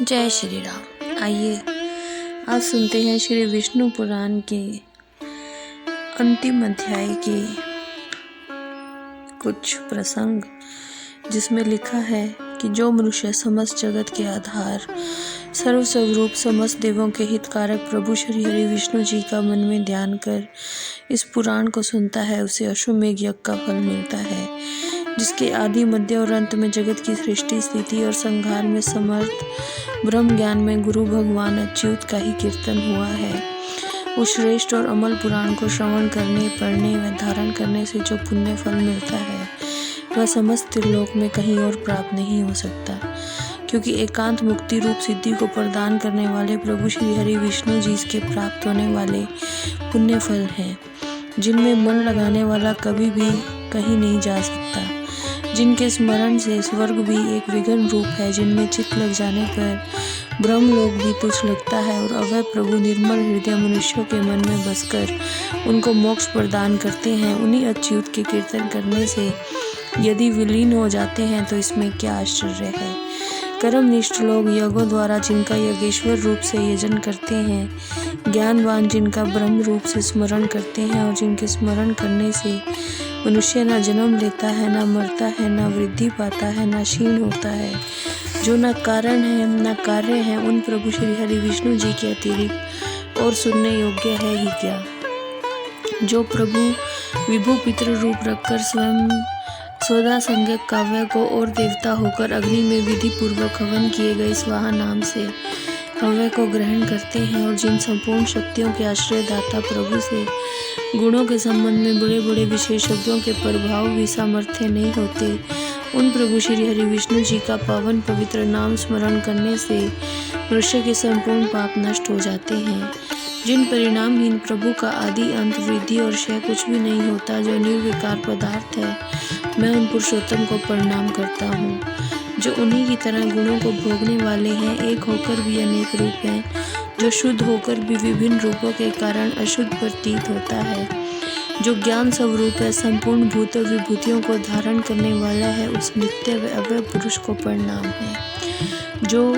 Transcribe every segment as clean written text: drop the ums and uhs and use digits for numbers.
जय श्री राम। आइए आज सुनते हैं श्री विष्णु पुराण के अंतिम अध्याय के कुछ प्रसंग, जिसमें लिखा है कि जो मनुष्य समस्त जगत के आधार, सर्वस्वरूप, समस्त देवों के हितकारक प्रभु श्री हरि विष्णु जी का मन में ध्यान कर इस पुराण को सुनता है, उसे अश्वमेघ यज्ञ का फल मिलता है, जिसके आदि, मध्य और अंत में जगत की सृष्टि, स्थिति और संहार में समर्थ ब्रह्म ज्ञान में गुरु भगवान अच्युत का ही कीर्तन हुआ है। उस श्रेष्ठ और अमल पुराण को श्रवण करने, पढ़ने व धारण करने से जो पुण्य फल मिलता है, वह समस्त त्रिलोक में कहीं और प्राप्त नहीं हो सकता, क्योंकि एकांत मुक्ति रूप सिद्धि को प्रदान करने वाले प्रभु श्री हरि विष्णु जी के प्राप्त होने वाले पुण्य फल हैं, जिनमें मन लगाने वाला कभी भी कहीं नहीं जा सकता, जिनके स्मरण से स्वर्ग भी एक विघ्न रूप है, जिनमें चित्त लग जाने पर ब्रह्मलोक भी तुच्छ लगता है, और अवय प्रभु निर्मल हृदय मनुष्यों के मन में बसकर उनको मोक्ष प्रदान करते हैं। उन्हीं अच्युत के कीर्तन करने से यदि विलीन हो जाते हैं तो इसमें क्या आश्चर्य है। कर्मनिष्ठ लोग यज्ञों द्वारा जिनका यज्ञेश्वर रूप से यजन करते हैं, ज्ञानवान जिनका ब्रह्म रूप से स्मरण करते हैं, और जिनके स्मरण करने से मनुष्य न जन्म लेता है, न मरता है, न वृद्धि पाता है, न क्षीण होता है, जो न कारण है न कार्य है, उन प्रभु श्री हरि विष्णु जी के अतिरिक्त और सुनने योग्य है ही क्या। जो प्रभु विभु पितृ रूप रखकर स्वयं स्वदा संज्ञक काव्य को और देवता होकर अग्नि में विधि पूर्वक हवन किए गए स्वाहा नाम से हव्य को ग्रहण करते हैं, और जिन संपूर्ण शक्तियों के आश्रय दाता प्रभु से गुणों के संबंध में बड़े बड़े विशेषज्ञों के प्रभाव भी सामर्थ्य नहीं होते, उन प्रभु श्री हरि विष्णु जी का पावन पवित्र नाम स्मरण करने से मनुष्य के संपूर्ण पाप नष्ट हो जाते हैं। जिन परिणामहीन प्रभु का आदि अंत, वृद्धि और क्षय कुछ भी नहीं होता, जो निर्विकार पदार्थ है, मैं उन पुरुषोत्तम को प्रणाम करता हूँ, जो उन्हीं की तरह गुणों को भोगने वाले हैं, एक होकर भी अनेक रूप हैं, जो शुद्ध होकर भी विभिन्न रूपों के कारण अशुद्ध प्रतीत होता है, जो ज्ञान स्वरूप है, संपूर्ण भूत और विभूतियों को धारण करने वाला है, उस नित्य व अव्यय पुरुष को प्रणाम है, जो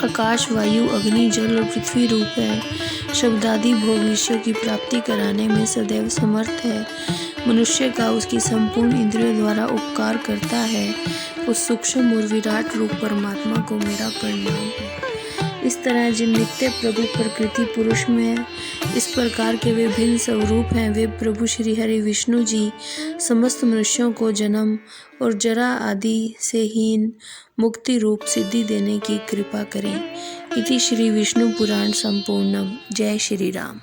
आकाश, वायु, अग्नि, जल और पृथ्वी रूप है, शब्दादि भोग विषयों की प्राप्ति कराने में सदैव समर्थ है, मनुष्य का उसकी संपूर्ण इंद्रियों द्वारा उपकार करता है, उस सूक्ष्म और विराट रूप परमात्मा को मेरा प्रणाम है। इस तरह जिन नित्य प्रभु प्रकृति पुरुष में इस प्रकार के वे भिन्न स्वरूप हैं, वे प्रभु श्री हरि विष्णु जी समस्त मनुष्यों को जन्म और जरा आदि से हीन मुक्ति रूप सिद्धि देने की कृपा करें। इति श्री विष्णु पुराण संपूर्णम। जय श्री राम।